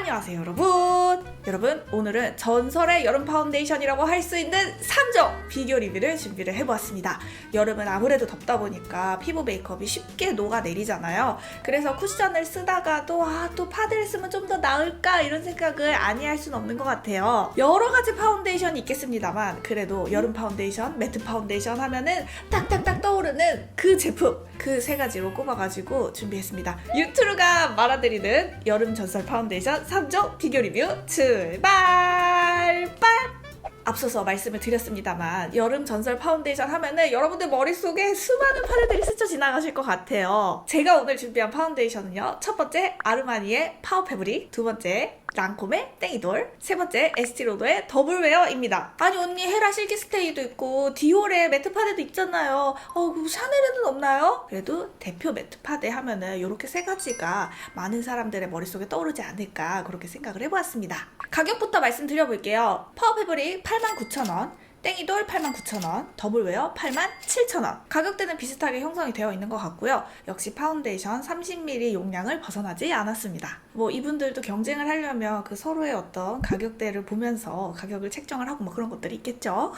안녕하세요 여러분 오늘은 전설의 여름 파운데이션이라고 할 수 있는 3종 비교 리뷰를 준비를 해보았습니다. 여름은 아무래도 덥다 보니까 피부 메이크업이 쉽게 녹아내리잖아요. 그래서 쿠션을 쓰다가도 또 파데를 쓰면 좀 더 나을까 이런 생각을 아니할 수는 없는 것 같아요. 여러 가지 파운데이션이 있겠습니다만 그래도 여름 파운데이션, 매트 파운데이션 하면은 딱딱딱 떠오르는 그 제품 그 세 가지로 꼽아가지고 준비했습니다. 유튜브가 말아드리는 여름 전설 파운데이션 3종 비교 리뷰 출발! 앞서서 말씀을 드렸습니다만 여름 전설 파운데이션 하면은 여러분들 머릿속에 수많은 파데들이 스쳐 지나가실 것 같아요. 제가 오늘 준비한 파운데이션은요, 첫 번째 아르마니의 파워 패브릭, 두 번째 랑콤의 땡이돌, 세 번째 에스티로더의 더블웨어입니다. 아니 언니 헤라 실키스테이도 있고 디올의 매트 파데도 있잖아요. 샤넬에는 없나요? 그래도 대표 매트 파데 하면은 이렇게 세 가지가 많은 사람들의 머릿속에 떠오르지 않을까 그렇게 생각을 해보았습니다. 가격부터 말씀드려볼게요. 파워 패브릭 89,000원, 땡이돌 89,000원, 더블웨어 87,000원. 가격대는 비슷하게 형성이 되어 있는 것 같고요. 역시 파운데이션 30ml 용량을 벗어나지 않았습니다. 이분들도 경쟁을 하려면 그 서로의 어떤 가격대를 보면서 가격을 책정을 하고 그런 것들이 있겠죠.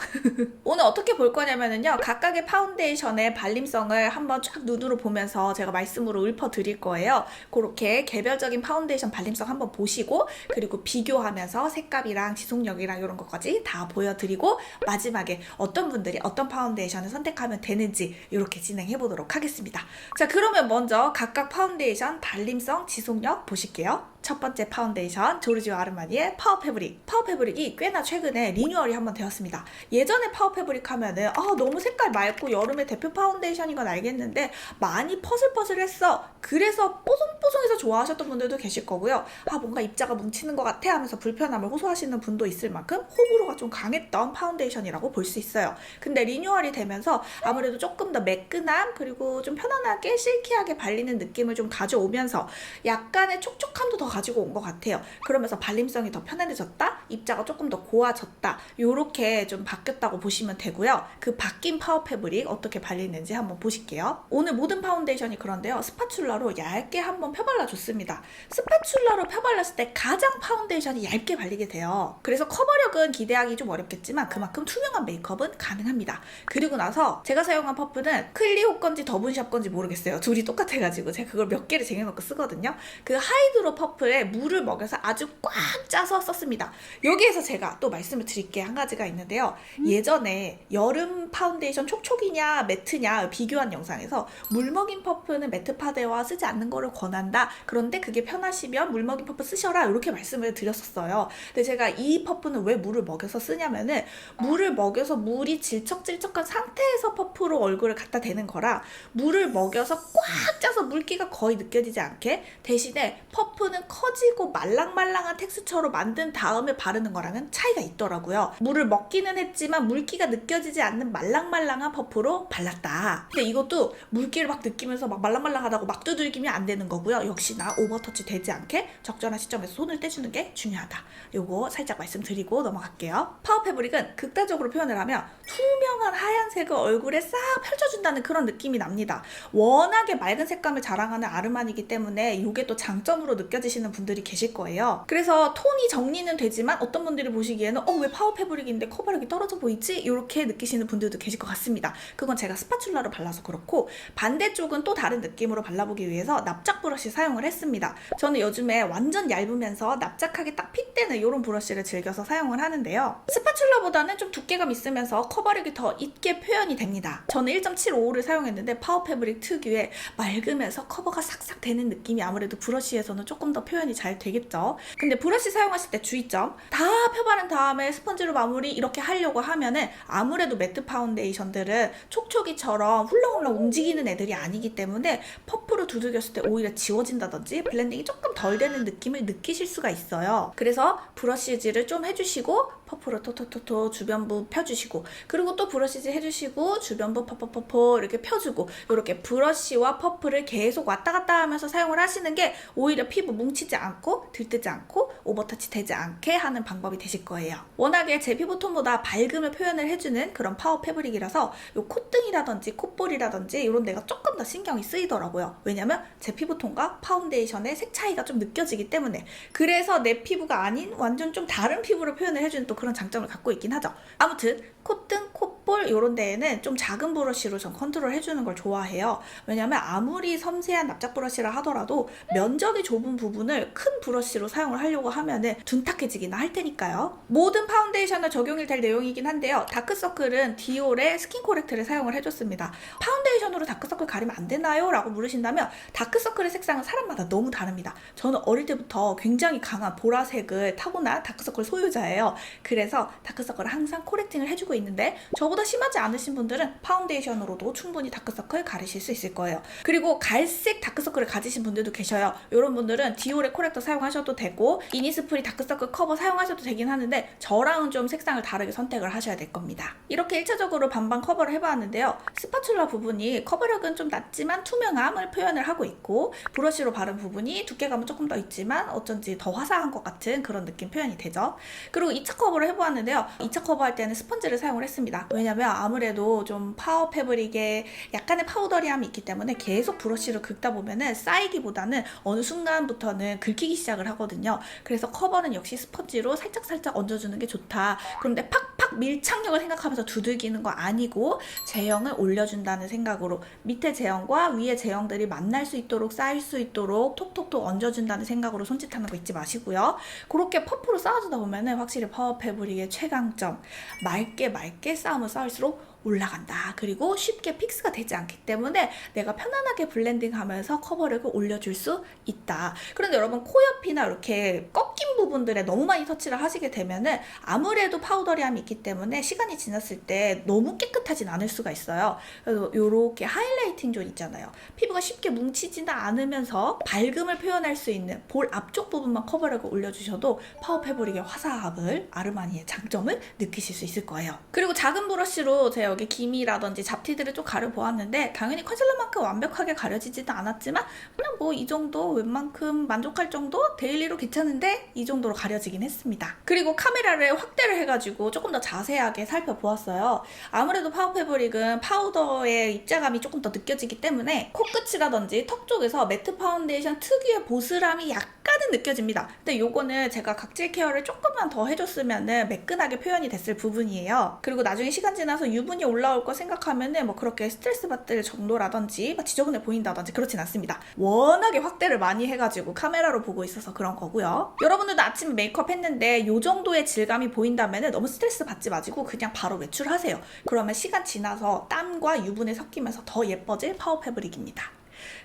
오늘 어떻게 볼 거냐면요, 각각의 파운데이션의 발림성을 한번 쫙 눈으로 보면서 제가 말씀으로 읊어드릴 거예요. 그렇게 개별적인 파운데이션 발림성 한번 보시고 그리고 비교하면서 색감이랑 지속력이랑 이런 것까지 다 보여드리고 마지막에 어떤 분들이 어떤 파운데이션을 선택하면 되는지 이렇게 진행해 보도록 하겠습니다. 자, 그러면 먼저 각각 파운데이션 발림성, 지속력 보실게요. 첫 번째 파운데이션 조르지오 아르마니의 파워 패브릭. 파워 패브릭이 꽤나 최근에 리뉴얼이 한번 되었습니다. 예전에 파워 패브릭 하면은 너무 색깔 맑고 여름의 대표 파운데이션인 건 알겠는데 많이 퍼슬퍼슬했어. 그래서 뽀송뽀송해서 좋아하셨던 분들도 계실 거고요. 뭔가 입자가 뭉치는 것 같아 하면서 불편함을 호소하시는 분도 있을 만큼 호불호가 좀 강했던 파운데이션이라고 볼 수 있어요. 근데 리뉴얼이 되면서 아무래도 조금 더 매끈함 그리고 좀 편안하게 실키하게 발리는 느낌을 좀 가져오면서 약간의 촉촉함도 더 가지고 온 것 같아요. 그러면서 발림성이 더 편안해졌다, 입자가 조금 더 고와졌다, 요렇게 좀 바뀌었다고 보시면 되고요. 그 바뀐 파워 패브릭 어떻게 발리는지 한번 보실게요. 오늘 모든 파운데이션이 그런데요, 스파츌라로 얇게 한번 펴발라줬습니다. 스파츌라로 펴발랐을 때 가장 파운데이션이 얇게 발리게 돼요. 그래서 커버력은 기대하기 좀 어렵겠지만 그만큼 투명한 메이크업은 가능합니다. 그리고 나서 제가 사용한 퍼프는 클리오 건지 더분샵 건지 모르겠어요. 둘이 똑같아가지고 제가 그걸 몇 개를 쟁여놓고 쓰거든요. 그 하이드로 퍼프에 물을 먹여서 아주 꽉 짜서 썼습니다. 여기에서 제가 또 말씀을 드릴 게 한 가지가 있는데요. 예전에 여름 파운데이션 촉촉이냐 매트냐 비교한 영상에서 물먹인 퍼프는 매트 파데와 쓰지 않는 거를 권한다. 그런데 그게 편하시면 물먹인 퍼프 쓰셔라 이렇게 말씀을 드렸었어요. 근데 제가 이 퍼프는 왜 물을 먹여서 쓰냐면은 물을 먹여서 물이 질척질척한 상태에서 퍼프로 얼굴을 갖다 대는 거라 물을 먹여서 꽉 짜서 물기가 거의 느껴지지 않게, 대신에 퍼프는 커지고 말랑말랑한 텍스처로 만든 다음에 바르는 거랑은 차이가 있더라고요. 물을 먹기는 했지만 물기가 느껴지지 않는 말랑말랑한 퍼프로 발랐다. 근데 이것도 물기를 막 느끼면서 막 말랑말랑하다고 막 두들기면 안 되는 거고요. 역시나 오버터치 되지 않게 적절한 시점에서 손을 떼주는 게 중요하다. 요거 살짝 말씀드리고 넘어갈게요. 파워 패브릭은 극단적으로 표현을 하면 투명한 하얀색을 얼굴에 싹 펼쳐준다는 그런 느낌이 납니다. 워낙에 맑은 색감을 자랑하는 아르마니이기 때문에 이게 또 장점으로 느껴지시는 분들이 계실 거예요. 그래서 톤이 정리는 되지만 어떤 분들이 보시기에는 왜 파워 패브릭인데 커버력이 떨어져 보이지? 이렇게 느끼시는 분들도 계실 것 같습니다. 그건 제가 스파츌라로 발라서 그렇고, 반대쪽은 또 다른 느낌으로 발라보기 위해서 납작 브러쉬 사용을 했습니다. 저는 요즘에 완전 얇으면서 납작하게 딱 핏대는 이런 브러쉬를 즐겨서 사용을 하는데요. 스파츌라보다는 좀 두께감 있으면서 커버력이 더 있게 표현이 됩니다. 저는 1.75를 사용했는데 파워 패브릭 특유의 맑으면서 커버가 싹싹 되는 느낌이 아무래도 브러쉬에서는 조금 더 표현이 잘 되겠죠. 근데 브러쉬 사용하실 때 주의점, 다 펴바른 다음에 스펀지로 마무리 이렇게 하려고 하면은 아무래도 매트 파운데이션들은 촉촉이처럼 훌렁훌렁 움직이는 애들이 아니기 때문에 퍼프로 두들겼을 때 오히려 지워진다든지 블렌딩이 조금 덜 되는 느낌을 느끼실 수가 있어요. 그래서 브러쉬질을 좀 해주시고 퍼프로 토토토토 주변부 펴주시고, 그리고 또 브러쉬질 해주시고 주변부 퍼퍼퍼퍼 이렇게 펴주고, 이렇게 브러쉬와 퍼프를 계속 왔다 갔다 하면서 사용을 하시는 게 오히려 피부 뭉치지 않고 들뜨지 않고 오버터치 되지 않게 하는 방법이 되실 거예요. 워낙에 제 피부톤보다 밝음을 표현을 해주는 그런 파워 패브릭이라서 요 콧등이라든지 콧볼이라든지 이런 데가 조금 더 신경이 쓰이더라고요. 왜냐면 제 피부톤과 파운데이션의 색 차이가 좀 느껴지기 때문에. 그래서 내 피부가 아닌 완전 좀 다른 피부를 표현을 해주는 또 그런 장점을 갖고 있긴 하죠. 아무튼 콧등, 콧볼 이런 데에는 좀 작은 브러쉬로 전 컨트롤 해주는 걸 좋아해요. 왜냐면 아무리 섬세한 납작 브러쉬라 하더라도 면적이 좁은 부분을 큰 브러쉬로 사용을 하려고 하면은 둔탁해지기나 할 테니까요. 모든 파운데이션에 적용이 될 내용이긴 한데요. 다크서클은 디올의 스킨 코렉트를 사용을 해줬습니다. 파운데이션으로 다크서클 가리면 안 되나요? 라고 물으신다면 다크서클의 색상은 사람마다 너무 다릅니다. 저는 어릴 때부터 굉장히 강한 보라색을 타고난 다크서클 소유자예요. 그래서 다크서클을 항상 코렉팅을 해주고 있는데, 저보다 심하지 않으신 분들은 파운데이션으로도 충분히 다크서클 가리실 수 있을 거예요. 그리고 갈색 다크서클을 가지신 분들도 계셔요. 이런 분들은 디올의 코렉터 사용하셔도 되고 이니스프리 다크서클 커버 사용하셔도 되긴 하는데, 저랑은 좀 색상을 다르게 선택을 하셔야 될 겁니다. 이렇게 1차적으로 반반 커버를 해봤는데요. 스파츌라 부분이 커버력은 좀 낮지만 투명함을 표현을 하고 있고, 브러쉬로 바른 부분이 두께감은 조금 더 있지만 어쩐지 더 화사한 것 같은 그런 느낌 표현이 되죠. 그리고 2차 커버를 해보았는데요. 2차 커버할 때는 스펀지를 사용을 했습니다. 왜냐면 아무래도 좀 파워 패브릭에 약간의 파우더리함이 있기 때문에 계속 브러쉬를 긁다 보면은 쌓이기보다는 어느 순간부터는 긁히기 시작을 하거든요. 그래서 커버는 역시 스펀지로 살짝살짝 얹어주는 게 좋다. 그런데 팍팍 밀착력을 생각하면서 두들기는 거 아니고 제형을 올려준다는 생각으로 밑에 제형과 위에 제형들이 만날 수 있도록 쌓일 수 있도록 톡톡톡 얹어준다는 생각으로 손짓하는 거 잊지 마시고요. 그렇게 퍼프로 쌓아주다 보면은 확실히 파워 패브릭의 최강점, 맑게 쌓으면 쌓을수록 올라간다. 그리고 쉽게 픽스가 되지 않기 때문에 내가 편안하게 블렌딩하면서 커버력을 올려줄 수 있다. 그런데 여러분 코 옆이나 이렇게 꺾인 부분들에 너무 많이 터치를 하시게 되면은 아무래도 파우더리함이 있기 때문에 시간이 지났을 때 너무 깨끗하진 않을 수가 있어요. 그래서 이렇게 하이라이팅 존 있잖아요. 피부가 쉽게 뭉치지는 않으면서 밝음을 표현할 수 있는 볼 앞쪽 부분만 커버력을 올려주셔도 파워 패브릭의 화사함을, 아르마니의 장점을 느끼실 수 있을 거예요. 그리고 작은 브러쉬로 제가 여기 기미라든지 잡티들을 좀 가려보았는데 당연히 컨실러만큼 완벽하게 가려지지도 않았지만 그냥 뭐 이 정도 웬만큼 만족할 정도? 데일리로 괜찮은데 이 정도로 가려지긴 했습니다. 그리고 카메라를 확대를 해가지고 조금 더 자세하게 살펴보았어요. 아무래도 파워 패브릭은 파우더의 입자감이 조금 더 느껴지기 때문에 코끝이라든지 턱 쪽에서 매트 파운데이션 특유의 보슬함이 약간은 느껴집니다. 근데 요거는 제가 각질 케어를 조금만 더 해줬으면 매끈하게 표현이 됐을 부분이에요. 그리고 나중에 시간 지나서 유분이 올라올 거 생각하면은 뭐 그렇게 스트레스 받을 정도라든지 막 지저분해 보인다든지 그렇진 않습니다. 워낙에 확대를 많이 해가지고 카메라로 보고 있어서 그런 거고요. 여러분들도 아침에 메이크업 했는데 요 정도의 질감이 보인다면은 너무 스트레스 받지 마시고 그냥 바로 외출하세요. 그러면 시간 지나서 땀과 유분이 섞이면서 더 예뻐질 파워 패브릭입니다.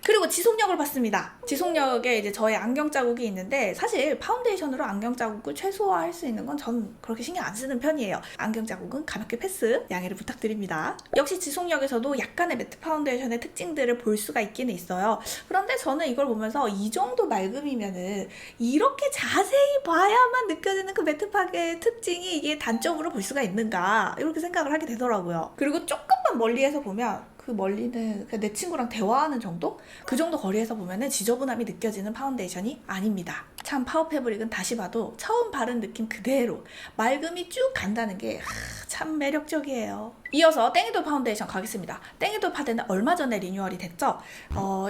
그리고 지속력을 봤습니다. 지속력에 이제 저의 안경 자국이 있는데 사실 파운데이션으로 안경 자국을 최소화할 수 있는 건 전 그렇게 신경 안 쓰는 편이에요. 안경 자국은 가볍게 패스, 양해를 부탁드립니다. 역시 지속력에서도 약간의 매트 파운데이션의 특징들을 볼 수가 있기는 있어요. 그런데 저는 이걸 보면서 이 정도 맑음이면은 이렇게 자세히 봐야만 느껴지는 그 매트팍의 특징이 이게 단점으로 볼 수가 있는가, 이렇게 생각을 하게 되더라고요. 그리고 조금만 멀리에서 보면 그 멀리는 그냥 내 친구랑 대화하는 정도? 그 정도 거리에서 보면은 지저분함이 느껴지는 파운데이션이 아닙니다. 참 파워 패브릭은 다시 봐도 처음 바른 느낌 그대로 맑음이 쭉 간다는 게 참 매력적이에요. 이어서 땡이돌 파운데이션 가겠습니다. 땡이돌 파데는 얼마 전에 리뉴얼이 됐죠.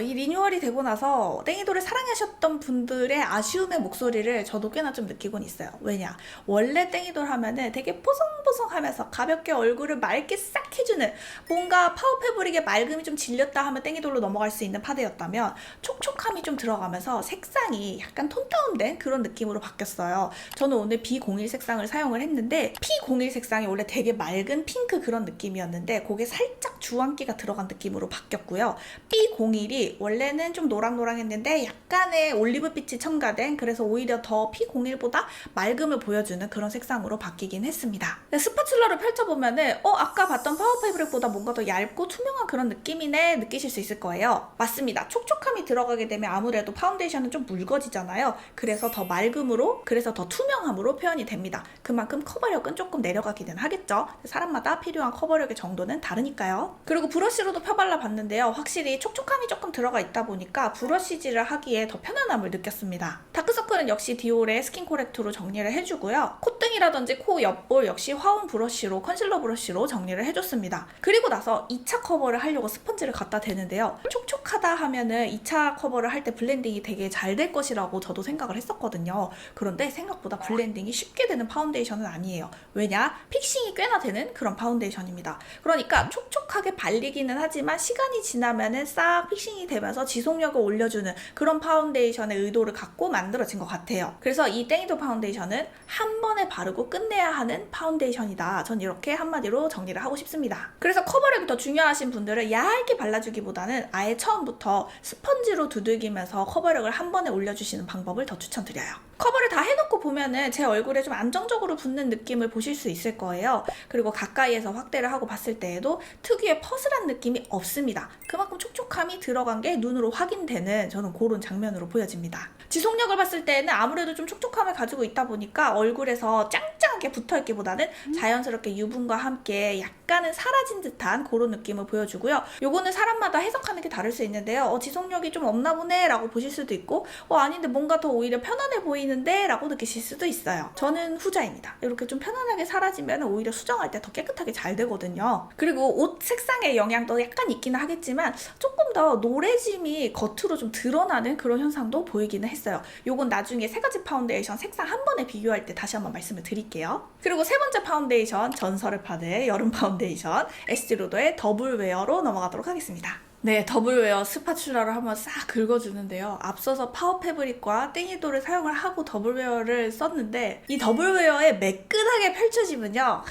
이 리뉴얼이 되고 나서 땡이돌을 사랑하셨던 분들의 아쉬움의 목소리를 저도 꽤나 좀 느끼곤 있어요. 왜냐? 원래 땡이돌 하면은 되게 뽀송뽀송하면서 가볍게 얼굴을 맑게 싹 해주는, 뭔가 파워 패브릭의 맑음이 좀 질렸다 하면 땡이돌로 넘어갈 수 있는 파데였다면 촉촉함이 좀 들어가면서 색상이 약간 톤 다운된 그런 느낌으로 바뀌었어요. 저는 오늘 B01 색상을 사용을 했는데 B01 색상이 원래 되게 맑은 핑크 그런 느낌이었는데 그게 살짝 주황기가 들어간 느낌으로 바뀌었고요. P01이 원래는 좀 노랑노랑했는데 약간의 올리브빛이 첨가된, 그래서 오히려 더 P01보다 맑음을 보여주는 그런 색상으로 바뀌긴 했습니다. 스파츌러를 펼쳐보면은 아까 봤던 파워 패브릭보다 뭔가 더 얇고 투명한 그런 느낌이네 느끼실 수 있을 거예요. 맞습니다. 촉촉함이 들어가게 되면 아무래도 파운데이션은 좀 묽어지잖아요. 그래서 더 맑음으로, 그래서 더 투명함으로 표현이 됩니다. 그만큼 커버력은 조금 내려가기는 하겠죠. 사람마다 필요한 커버력의 정도는 다르니까요. 그리고 브러쉬로도 펴발라 봤는데요. 확실히 촉촉함이 조금 들어가 있다 보니까 브러쉬질을 하기에 더 편안함을 느꼈습니다. 다크서클은 역시 디올의 스킨 코렉트로 정리를 해주고요. 콧등이라든지 코 옆볼 역시 화운 브러쉬로, 컨실러 브러쉬로 정리를 해줬습니다. 그리고 나서 2차 커버를 하려고 스펀지를 갖다 대는데요. 촉촉하다 하면은 2차 커버를 할 때 블렌딩이 되게 잘 될 것이라고 저도 생각을 했었거든요. 그런데 생각보다 블렌딩이 쉽게 되는 파운데이션은 아니에요. 왜냐? 픽싱이 꽤나 되는 그런 파운데이션입니다. 그러니까 촉촉하게 발리기는 하지만 시간이 지나면은 싹 픽싱이 되면서 지속력을 올려주는 그런 파운데이션의 의도를 갖고 만들어진 것 같아요. 그래서 이 땡이도 파운데이션은 한 번에 바르고 끝내야 하는 파운데이션이다. 전 이렇게 한마디로 정리를 하고 싶습니다. 그래서 커버력이 더 중요하신 분들은 얇게 발라주기보다는 아예 처음부터 스펀지로 두들기면서 커버력을 한 번에 올려주시는 방법을 더 추천드려요. 커버를 다 해놓고 보면은 제 얼굴에 좀 안정적으로 붙는 느낌을 보실 수 있을 거예요. 그리고 가까이에서 확대를 하고 봤을 때에도 특유의 퍼슬한 느낌이 없습니다. 그만큼 촉촉함이 들어간 게 눈으로 확인되는, 저는 그런 장면으로 보여집니다. 지속력을 봤을 때는 아무래도 좀 촉촉함을 가지고 있다 보니까 얼굴에서 짱짱하게 붙어있기보다는 자연스럽게 유분과 함께 약간은 사라진 듯한 그런 느낌을 보여주고요. 요거는 사람마다 해석하는 게 다를 수 있는데요. 지속력이 좀 없나 보네 라고 보실 수도 있고, 아닌데 뭔가 더 오히려 편안해 보이는데 라고 느끼실 수도 있어요. 저는 후자입니다. 이렇게 좀 편안하게 사라지면 오히려 수정할 때 더 깨끗하게 잘 되거든요. 그리고 옷 색상의 영향도 약간 있기는 하겠지만 조금 더 노래짐이 겉으로 좀 드러나는 그런 현상도 보이기는 했어요. 요건 나중에 세 가지 파운데이션 색상 한 번에 비교할 때 다시 한번 말씀을 드릴게요. 그리고 세 번째 파운데이션, 전설의 파데 여름 파운데이션 에스티로더의 더블웨어로 넘어가도록 하겠습니다. 네, 더블웨어 스파츌러를 한번 싹 긁어주는데요. 앞서서 파워 패브릭과 땡이도를 사용을 하고 더블웨어를 썼는데 이 더블웨어에 매끈하게 펼쳐지면요.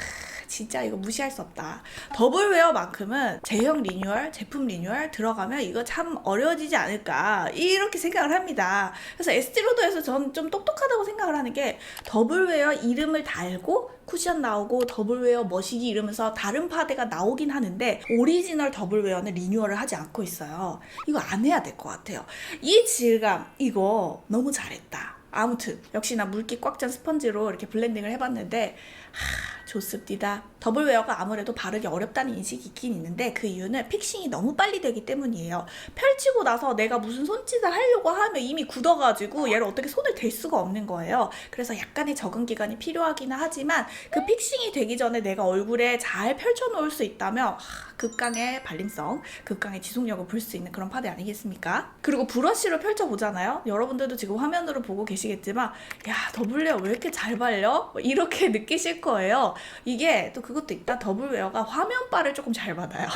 진짜 이거 무시할 수 없다. 더블웨어만큼은 제형 리뉴얼, 제품 리뉴얼 들어가면 이거 참 어려워지지 않을까 이렇게 생각을 합니다. 그래서 에스티로더에서 저는 좀 똑똑하다고 생각을 하는 게 더블웨어 이름을 달고 쿠션 나오고 더블웨어 머시기 이러면서 다른 파데가 나오긴 하는데 오리지널 더블웨어는 리뉴얼을 하지 않고 있어요. 이거 안 해야 될 것 같아요. 이 질감 이거 너무 잘했다. 아무튼 역시나 물기 꽉 찬 스펀지로 이렇게 블렌딩을 해봤는데 좋습니다. 더블웨어가 아무래도 바르기 어렵다는 인식이 있긴 있는데 그 이유는 픽싱이 너무 빨리 되기 때문이에요. 펼치고 나서 내가 무슨 손짓을 하려고 하면 이미 굳어가지고 얘를 어떻게 손을 댈 수가 없는 거예요. 그래서 약간의 적응 기간이 필요하기는 하지만 그 픽싱이 되기 전에 내가 얼굴에 잘 펼쳐놓을 수 있다면 극강의 발림성, 극강의 지속력을 볼 수 있는 그런 파데 아니겠습니까? 그리고 브러쉬로 펼쳐보잖아요. 여러분들도 지금 화면으로 보고 계시겠지만 야, 더블웨어 왜 이렇게 잘 발려? 이렇게 느끼실 거예요. 이게 또 그것도 있다. 더블웨어가 화면바를 조금 잘 받아요.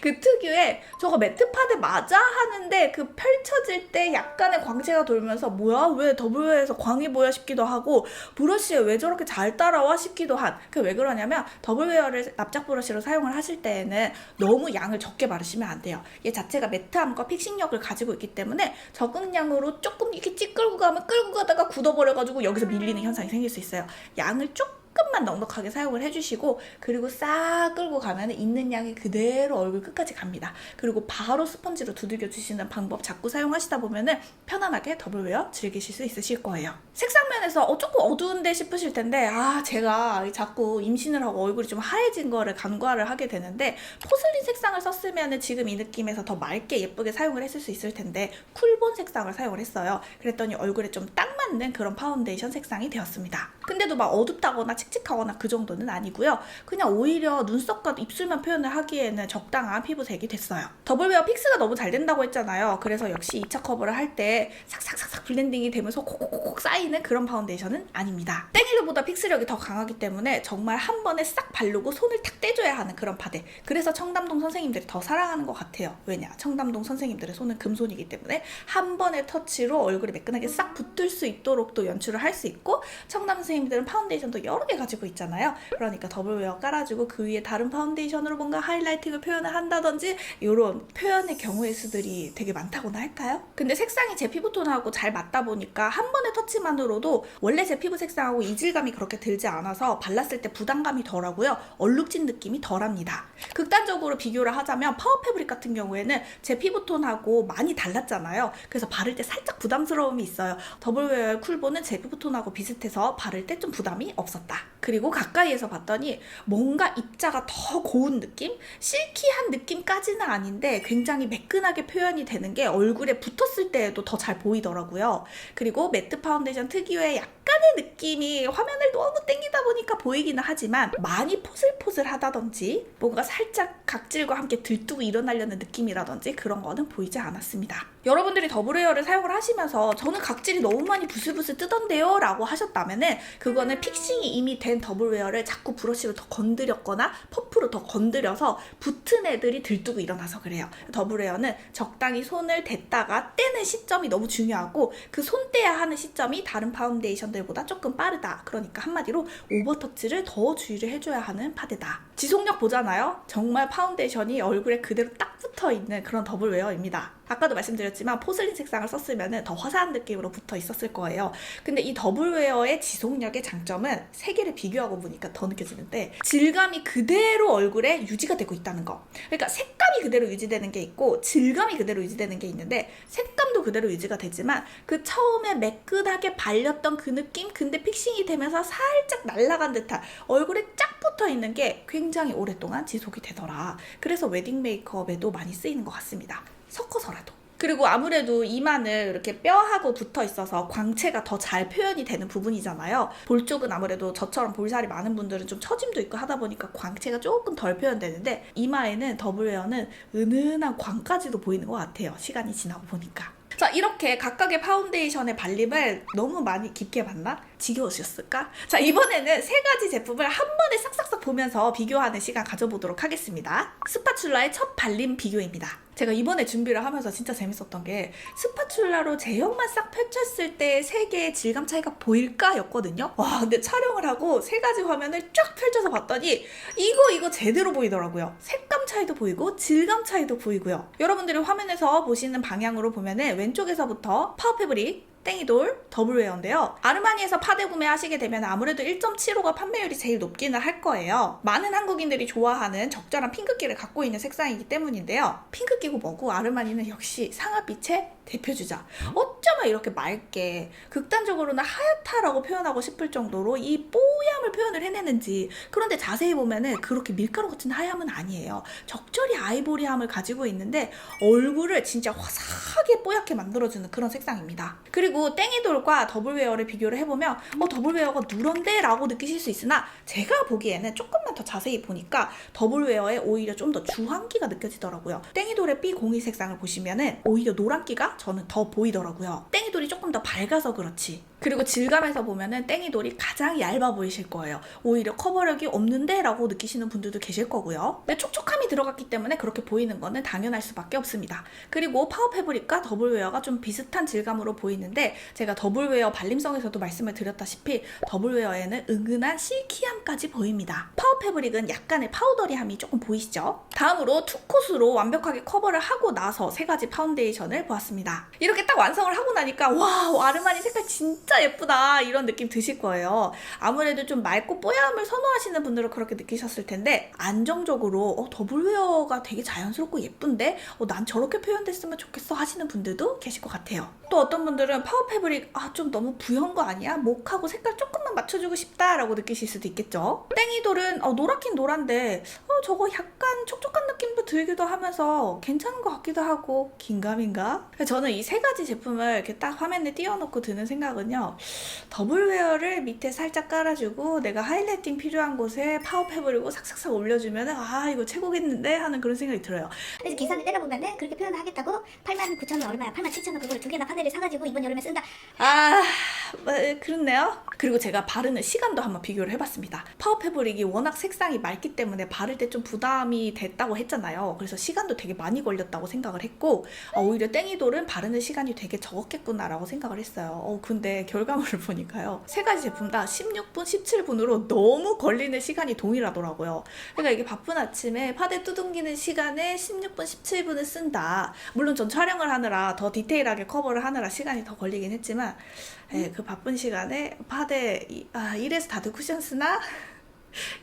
그 특유의 저거 매트 파데 맞아? 하는데 그 펼쳐질 때 약간의 광채가 돌면서 뭐야? 왜 더블웨어에서 광이 보여 싶기도 하고 브러쉬에 왜 저렇게 잘 따라와 싶기도 한. 그 왜 그러냐면 더블웨어를 납작 브러쉬로 사용을 하실 때에는 너무 양을 적게 바르시면 안 돼요. 얘 자체가 매트함과 픽싱력을 가지고 있기 때문에 적은 양으로 조금 이렇게 끌고 가면 끌고 가다가 굳어버려가지고 여기서 밀리는 현상이 생길 수 있어요. 양을 조금만 넉넉하게 사용을 해주시고 그리고 싹 끌고 가면 있는 양이 그대로 얼굴 끝까지 갑니다. 그리고 바로 스펀지로 두들겨 주시는 방법 자꾸 사용하시다 보면은 편안하게 더블웨어 즐기실 수 있으실 거예요. 색상면에서 조금 어두운데 싶으실 텐데 제가 자꾸 임신을 하고 얼굴이 좀 하얘진 거를 간과를 하게 되는데 포슬린 색상을 썼으면 지금 이 느낌에서 더 맑게 예쁘게 사용을 했을 수 있을 텐데 쿨본 색상을 사용을 했어요. 그랬더니 얼굴에 좀 딱 맞는 그런 파운데이션 색상이 되었습니다. 근데도 막 어둡다거나 칙칙하거나 그 정도는 아니고요. 그냥 오히려 눈썹과 입술만 표현을 하기에는 적당한 피부색이 됐어요. 더블웨어 픽스가 너무 잘 된다고 했잖아요. 그래서 역시 2차 커버를 할 때 삭삭삭삭 블렌딩이 되면서 콕콕콕 쌓이는 그런 파운데이션은 아닙니다. 땡일보다 픽스력이 더 강하기 때문에 정말 한 번에 싹 바르고 손을 탁 떼줘야 하는 그런 파데. 그래서 청담동 선생님들이 더 사랑하는 것 같아요. 왜냐? 청담동 선생님들의 손은 금손이기 때문에 한 번의 터치로 얼굴에 매끈하게 싹 붙을 수 있도록 또 연출을 할 수 있고 청담 선생님들은 파운데이션도 여러 개 가지고 있잖아요. 그러니까 더블웨어 깔아주고 그 위에 다른 파운데이션으로 뭔가 하이라이팅을 표현을 한다든지 이런 표현의 경우의 수들이 되게 많다고나 할까요? 근데 색상이 제 피부톤하고 잘 맞다 보니까 한 번의 터치만으로도 원래 제 피부 색상하고 이질감이 그렇게 들지 않아서 발랐을 때 부담감이 덜하고요. 얼룩진 느낌이 덜합니다. 극단적으로 비교를 하자면 파워 패브릭 같은 경우에는 제 피부톤하고 많이 달랐잖아요. 그래서 바를 때 살짝 부담스러움이 있어요. 더블웨어의 쿨보는 제 피부톤하고 비슷해서 바를 때 좀 부담이 없었다. 그리고 가까이에서 봤더니 뭔가 입자가 더 고운 느낌? 실키한 느낌까지는 아닌데 굉장히 매끈하게 표현이 되는 게 얼굴에 붙었을 때에도 더 잘 보이더라고요. 그리고 매트 파운데이션 특유의 약간의 느낌이 화면을 너무 땡기다 보니까 보이기는 하지만 많이 포슬포슬하다든지 뭔가 살짝 각질과 함께 들뜨고 일어나려는 느낌이라든지 그런 거는 보이지 않았습니다. 여러분들이 더블웨어를 사용을 하시면서 저는 각질이 너무 많이 부슬부슬 뜨던데요 라고 하셨다면은 그거는 픽싱이 이미 된 더블웨어를 자꾸 브러쉬로 더 건드렸거나 퍼프로 더 건드려서 붙은 애들이 들뜨고 일어나서 그래요. 더블웨어는 적당히 손을 댔다가 떼는 시점이 너무 중요하고 그 손 떼야 하는 시점이 다른 파운데이션들보다 조금 빠르다. 그러니까 한마디로 오버터치를 더 주의를 해줘야 하는 파데다. 지속력 보잖아요. 정말 파운데이션이 얼굴에 그대로 딱 붙어있는 그런 더블웨어입니다. 아까도 말씀드렸지만 포슬린 색상을 썼으면 더 화사한 느낌으로 붙어 있었을 거예요. 근데 이 더블웨어의 지속력의 장점은 세 개를 비교하고 보니까 더 느껴지는데 질감이 그대로 얼굴에 유지가 되고 있다는 거. 그러니까 색감이 그대로 유지되는 게 있고 질감이 그대로 유지되는 게 있는데 색감도 그대로 유지가 되지만 그 처음에 매끈하게 발렸던 그 느낌? 근데 픽싱이 되면서 살짝 날아간 듯한 얼굴에 쫙 붙어 있는 게 굉장히 오랫동안 지속이 되더라. 그래서 웨딩 메이크업에도 많이 쓰이는 것 같습니다. 섞어서라도. 그리고 아무래도 이마는 이렇게 뼈하고 붙어 있어서 광채가 더 잘 표현이 되는 부분이잖아요. 볼 쪽은 아무래도 저처럼 볼살이 많은 분들은 좀 처짐도 있고 하다 보니까 광채가 조금 덜 표현되는데 이마에는 더블웨어는 은은한 광까지도 보이는 것 같아요. 시간이 지나고 보니까. 자, 이렇게 각각의 파운데이션의 발림을 너무 많이 깊게 봤나? 지겨우셨을까? 자, 이번에는 세 가지 제품을 한 번에 싹싹싹 보면서 비교하는 시간 가져보도록 하겠습니다. 스파츌라의 첫 발림 비교입니다. 제가 이번에 준비를 하면서 진짜 재밌었던 게 스파츌라로 제형만 싹 펼쳤을 때 세 개의 질감 차이가 보일까? 였거든요. 와, 근데 촬영을 하고 세 가지 화면을 쫙 펼쳐서 봤더니 이거 제대로 보이더라고요. 색감 차이도 보이고 질감 차이도 보이고요. 여러분들이 화면에서 보시는 방향으로 보면은 왼쪽에서부터 파워 패브릭, 땡이돌, 더블웨어인데요. 아르마니에서 파데 구매하시게 되면 아무래도 1.75가 판매율이 제일 높기는 할 거예요. 많은 한국인들이 좋아하는 적절한 핑크기를 갖고 있는 색상이기 때문인데요. 핑크기고 뭐고 아르마니는 역시 상아빛의 대표주자. 어쩌면 이렇게 맑게 극단적으로는 하얗다라고 표현하고 싶을 정도로 이 뽀얀을 표현을 해내는지. 그런데 자세히 보면은 그렇게 밀가루 같은 하얀은 아니에요. 적절히 아이보리함을 가지고 있는데 얼굴을 진짜 화사하게 뽀얗게 만들어주는 그런 색상입니다. 그리고 땡이돌과 더블웨어를 비교를 해보면 더블웨어가 누런데? 라고 느끼실 수 있으나 제가 보기에는 조금만 더 자세히 보니까 더블웨어에 오히려 좀 더 주황기가 느껴지더라고요. 땡이돌의 B02 색상을 보시면은 오히려 노란기가 저는 더 보이더라고요. 땡이돌이 조금 더 밝아서 그렇지. 그리고 질감에서 보면은 땡이돌이 가장 얇아 보이실 거예요. 오히려 커버력이 없는데? 라고 느끼시는 분들도 계실 거고요. 근데 촉촉함이 들어갔기 때문에 그렇게 보이는 거는 당연할 수밖에 없습니다. 그리고 파워 패브릭과 더블웨어가 좀 비슷한 질감으로 보이는데 제가 더블웨어 발림성에서도 말씀을 드렸다시피 더블웨어에는 은근한 실키함까지 보입니다. 파워 패브릭은 약간의 파우더리함이 조금 보이시죠? 다음으로 투콧으로 완벽하게 커버를 하고 나서 세 가지 파운데이션을 보았습니다. 이렇게 딱 완성을 하고 나니까 와, 아르마니 색깔 진짜 예쁘다 이런 느낌 드실 거예요. 아무래도 좀 맑고 뽀얀을 선호하시는 분들은 그렇게 느끼셨을 텐데 안정적으로 더블웨어가 되게 자연스럽고 예쁜데 난 저렇게 표현됐으면 좋겠어 하시는 분들도 계실 것 같아요. 또 어떤 분들은 파워 패브릭 좀 너무 부연 거 아니야? 목하고 색깔 조금만 맞춰주고 싶다 라고 느끼실 수도 있겠죠. 땡이돌은 노랗긴 노란데 저거 약간 촉촉한 느낌도 들기도 하면서 괜찮은 것 같기도 하고 긴가민가? 저는 이 세 가지 제품을 이렇게 딱 화면에 띄워놓고 드는 생각은요. 더블웨어를 밑에 살짝 깔아주고 내가 하이라이팅 필요한 곳에 파워 패브릭으로 싹싹싹 올려주면 이거 최고겠는데? 하는 그런 생각이 들어요. 그래서 계산을 때려보면은 그렇게 표현하겠다고 89,000원 얼마야? 87,000원 그거를 두 개나 파데를 사가지고 이번 여름에 쓴다. 그렇네요. 그리고 제가 바르는 시간도 한번 비교를 해봤습니다. 파워 패브릭이 워낙 색상이 맑기 때문에 바를 때 좀 부담이 됐다고 했잖아요. 그래서 시간도 되게 많이 걸렸다고 생각을 했고 오히려 땡이돌은 바르는 시간이 되게 적었겠구나라고 생각을 했어요. 근데 결과물을 보니까요. 세 가지 제품 다 16분, 17분으로 너무 걸리는 시간이 동일하더라고요. 그러니까 이게 바쁜 아침에 파데 두둥기는 시간에 16분, 17분을 쓴다. 물론 전 촬영을 하느라 더 디테일하게 커버를 하느라 시간이 더 걸리긴 했지만 그 바쁜 시간에 파데 이래서 다들 쿠션 쓰나?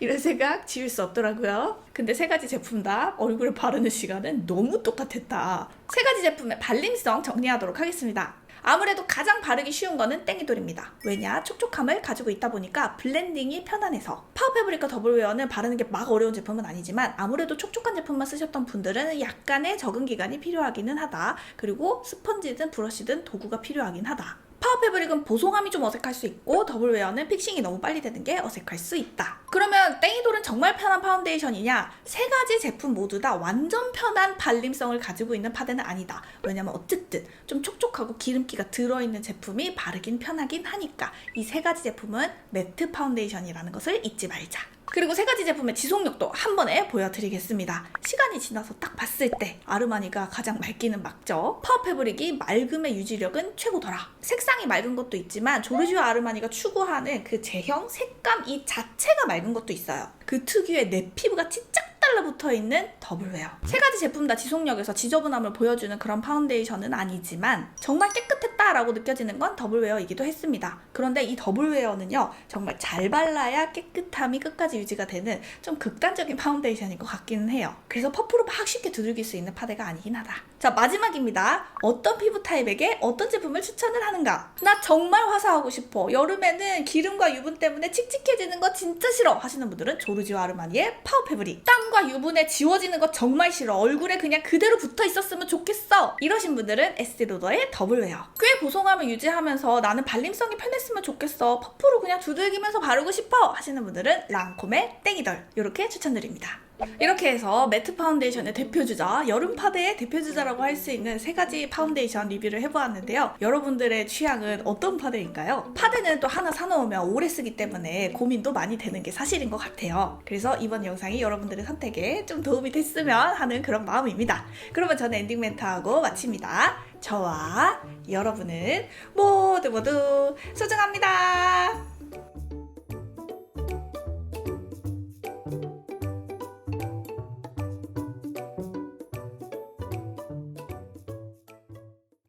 이런 생각 지울 수 없더라고요. 근데 세 가지 제품 다 얼굴에 바르는 시간은 너무 똑같았다. 세 가지 제품의 발림성 정리하도록 하겠습니다. 아무래도 가장 바르기 쉬운 거는 땡이돌입니다. 왜냐? 촉촉함을 가지고 있다 보니까 블렌딩이 편안해서. 파워패브릭과 더블웨어는 바르는 게 막 어려운 제품은 아니지만 아무래도 촉촉한 제품만 쓰셨던 분들은 약간의 적응 기간이 필요하기는 하다. 그리고 스펀지든 브러쉬든 도구가 필요하긴 하다. 파워패브릭은 보송함이 좀 어색할 수 있고 더블웨어는 픽싱이 너무 빨리 되는 게 어색할 수 있다. 그러면 땡이돌은 정말 편한 파운데이션이냐? 세 가지 제품 모두 다 완전 편한 발림성을 가지고 있는 파데는 아니다. 왜냐면 어쨌든 좀 촉촉하고 기름기가 들어있는 제품이 바르긴 편하긴 하니까 이 세 가지 제품은 매트 파운데이션이라는 것을 잊지 말자. 그리고 세 가지 제품의 지속력도 한 번에 보여드리겠습니다. 시간이 지나서 딱 봤을 때 아르마니가 가장 맑기는 막죠. 파워패브릭이 맑음의 유지력은 최고더라. 색상이 맑은 것도 있지만 조르지오 아르마니가 추구하는 그 제형, 색감 이 자체가 맑은 것도 있어요. 그 특유의 내 피부가 찐짝 달라붙어 있는 더블웨어. 세 가지 제품 다 지속력에서 지저분함을 보여주는 그런 파운데이션은 아니지만 정말 깨끗했다라고 느껴지는 건 더블웨어이기도 했습니다. 그런데 이 더블웨어는요 정말 잘 발라야 깨끗함이 끝까지 유지가 되는 좀 극단적인 파운데이션인 것 같기는 해요. 그래서 퍼프로 막 쉽게 두들길 수 있는 파데가 아니긴 하다. 자, 마지막입니다. 어떤 피부 타입에게 어떤 제품을 추천을 하는가? 나 정말 화사하고 싶어. 여름에는 기름과 유분 때문에 칙칙해지는 거 진짜 싫어 하시는 분들은 조르지오 아르마니의 파워패브릭. 땀과 유분에 지워지는 거 정말 싫어. 얼굴에 그냥 그대로 붙어 있었으면 좋겠어. 이러신 분들은 에스티로더의 더블웨어. 꽤 보송함을 유지하면서 나는 발림성이 편했으면 좋겠어. 퍼프로 그냥 두들기면서 바르고 싶어 하시는 분들은 랑콤의 땡이돌. 이렇게 추천드립니다. 이렇게 해서 매트 파운데이션의 대표주자, 여름 파데의 대표주자라고 할 수 있는 세 가지 파운데이션 리뷰를 해보았는데요. 여러분들의 취향은 어떤 파데인가요? 파데는 또 하나 사놓으면 오래 쓰기 때문에 고민도 많이 되는 게 사실인 것 같아요. 그래서 이번 영상이 여러분들의 선택에 좀 도움이 됐으면 하는 그런 마음입니다. 그러면 저는 엔딩 멘트하고 마칩니다. 저와 여러분은 모두 소중합니다.